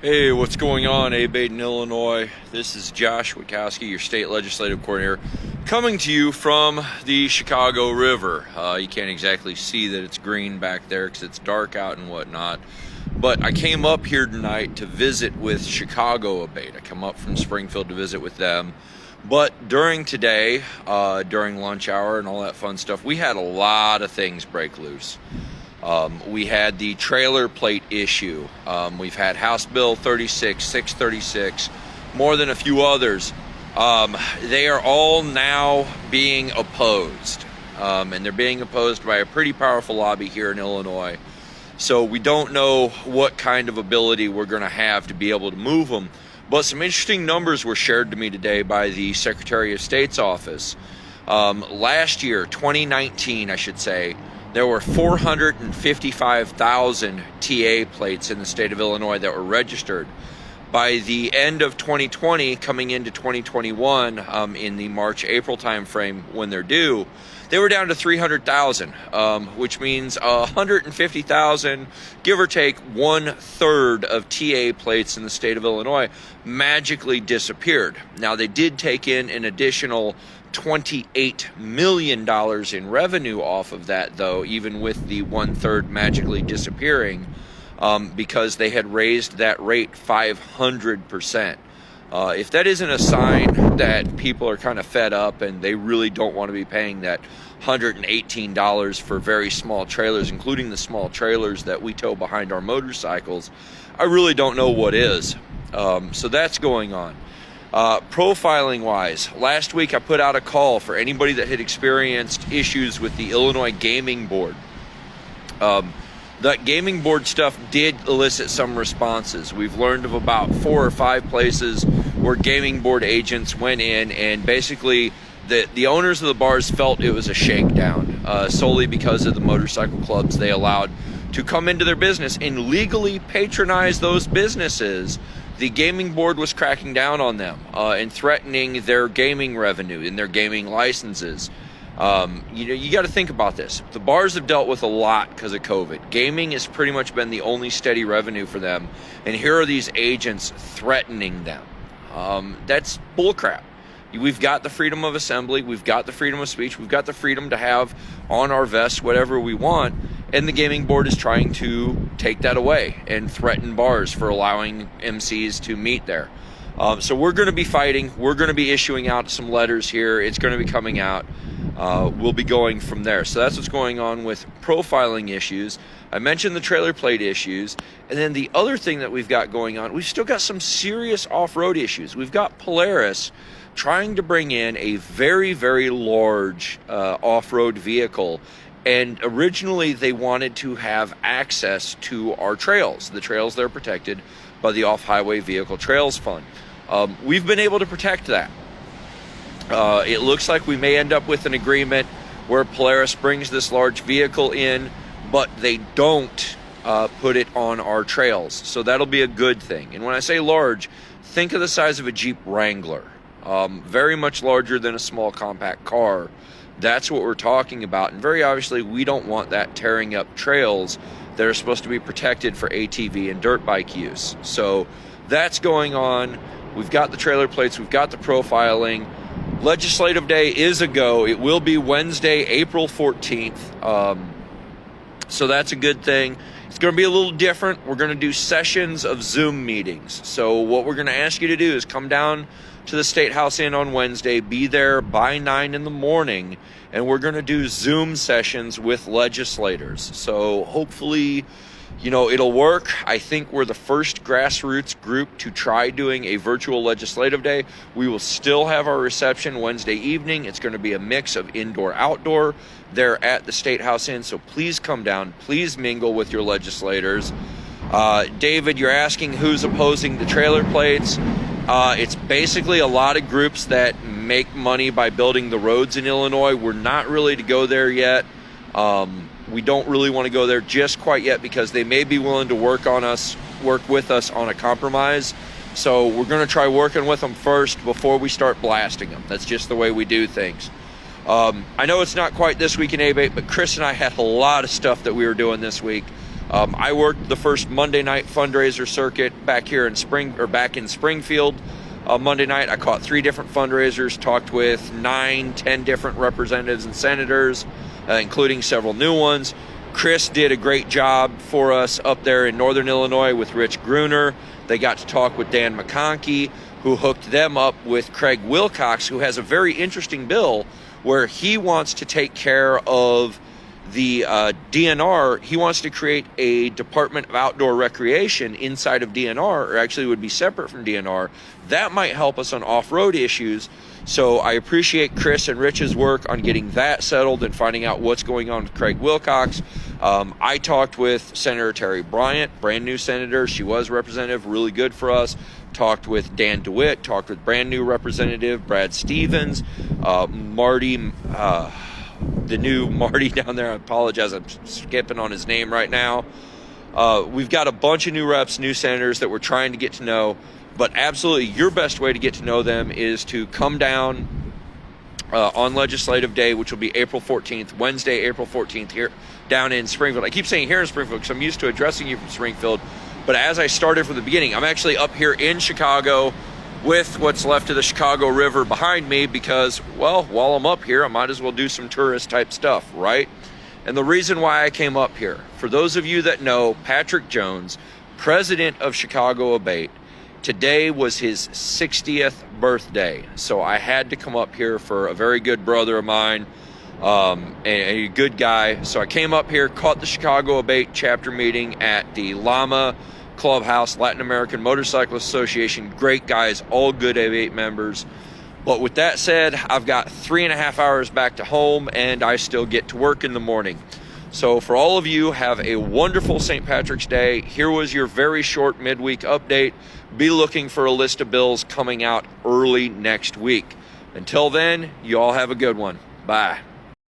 Hey, what's going on, A.B.A.T.E in Illinois? This is Josh Witkowski, your state legislative coordinator, coming to you from the Chicago River. You can't exactly see that it's green back there because it's dark out and whatnot. But I came up here tonight to visit with Chicago A.B.A.T.E. I come up from Springfield to visit with them. But during today, during lunch hour and all that fun stuff, we had a lot of things break loose. We had the trailer plate issue. We've had House Bill 36, 636, more than a few others. They are all now being opposed. And they're being opposed by a pretty powerful lobby here in Illinois. So we don't know what kind of ability we're going to have to be able to move them. But some interesting numbers were shared to me today by the Secretary of State's office. Last year, 2019, I should say, there were 455,000 TA plates in the state of Illinois that were registered. By the end of 2020, coming into 2021, in the March-April timeframe when they're due, they were down to 300,000, which means 150,000, give or take 1/3 of TA plates in the state of Illinois magically disappeared. Now, they did take in an additional $28 million in revenue off of that, though, even with the 1/3 magically disappearing, because they had raised that rate 500%. If that isn't a sign that people are kind of fed up and they really don't want to be paying that $118 for very small trailers, including the small trailers that we tow behind our motorcycles, I really don't know what is. So that's going on. Profiling wise, last week I put out a call for anybody that had experienced issues with the Illinois Gaming Board. That gaming board stuff did elicit some responses. We've learned of about 4 or 5 places where gaming board agents went in and basically the owners of the bars felt it was a shakedown, solely because of the motorcycle clubs they allowed to come into their business and legally patronize those businesses. The gaming board was cracking down on them and threatening their gaming revenue and their gaming licenses. You got to think about this. The bars have dealt with a lot because of COVID. Gaming has pretty much been the only steady revenue for them. And here are these agents threatening them. That's bullcrap. We've got the freedom of assembly. We've got the freedom of speech. We've got the freedom to have on our vests whatever we want. And the gaming board is trying to take that away and threaten bars for allowing MCs to meet there. So we're going to be fighting. We're going to be issuing out some letters here. It's going to be coming out. We'll be going from there. So that's what's going on with profiling issues. I mentioned the trailer plate issues. And then the other thing that we've got going on, we've still got some serious off-road issues. We've got Polaris trying to bring in a very, very large off-road vehicle. And originally they wanted to have access to our trails, the trails that are protected by the Off-Highway Vehicle Trails Fund. We've been able to protect that. It looks like we may end up with an agreement where Polaris brings this large vehicle in, but they don't put it on our trails. So that'll be a good thing. And when I say large, think of the size of a Jeep Wrangler. Very much larger than a small compact car. That's what we're talking about. And very obviously, we don't want that tearing up trails that are supposed to be protected for ATV and dirt bike use. So that's going on. We've got the trailer plates. We've got the profiling. Legislative Day is a go. It will be Wednesday, April 14th. So that's a good thing. It's going to be a little different. We're going to do sessions of Zoom meetings. So what we're going to ask you to do is come down to the State House Inn on Wednesday, be there by 9 in the morning, and we're going to do Zoom sessions with legislators. So hopefully, it'll work. I think we're the first grassroots group to try doing a virtual legislative day. We will still have our reception Wednesday evening. It's going to be a mix of indoor-outdoor there at the State House Inn. So please come down. Please mingle with your legislators. David, you're asking who's opposing the trailer plates. It's basically a lot of groups that make money by building the roads in Illinois. We're not really to go there yet. We don't really want to go there just quite yet because they may be willing to work with us on a compromise. So we're going to try working with them first before we start blasting them. That's just the way we do things. I know it's not quite this week in A.B.A.T.E, but Chris and I had a lot of stuff that we were doing this week. I worked the first Monday night fundraiser circuit back in Springfield. Monday night, I caught 3 different fundraisers, talked with 9, 10 different representatives and senators, including several new ones. Chris did a great job for us up there in Northern Illinois with Rich Gruner. They got to talk with Dan McConkey, who hooked them up with Craig Wilcox, who has a very interesting bill where he wants to take care of the DNR. He wants to create a Department of Outdoor Recreation inside of DNR, or actually would be separate from DNR. That might help us on off-road issues. So I appreciate Chris and Rich's work on getting that settled and finding out what's going on with Craig Wilcox. I talked with Senator Terry Bryant, brand new senator. She was representative, really good for us. Talked with Dan DeWitt, talked with brand new representative Brad Stevens, Marty, the new Marty down there. I apologize, I'm skipping on his name right now. We've got a bunch of new reps, new senators that we're trying to get to know. But absolutely, your best way to get to know them is to come down on Legislative Day, which will be April 14th, Wednesday, April 14th, here down in Springfield. I keep saying here in Springfield because I'm used to addressing you from Springfield. But as I started from the beginning, I'm actually up here in Chicago with what's left of the Chicago River behind me because, well, while I'm up here, I might as well do some tourist type stuff, right? And the reason why I came up here, for those of you that know Patrick Jones, president of Chicago A.B.A.T.E, today was his 60th birthday, so I had to come up here for a very good brother of mine, and a good guy. So I came up here, caught the Chicago A.B.A.T.E chapter meeting at the Llama Clubhouse, Latin American Motorcycle Association. Great guys, all good A.B.A.T E members. But with that said, I've got 3.5 hours back to home, and I still get to work in the morning. So for all of you, have a wonderful St. Patrick's Day. Here was your very short midweek update. Be looking for a list of bills coming out early next week. Until then, you all have a good one. Bye.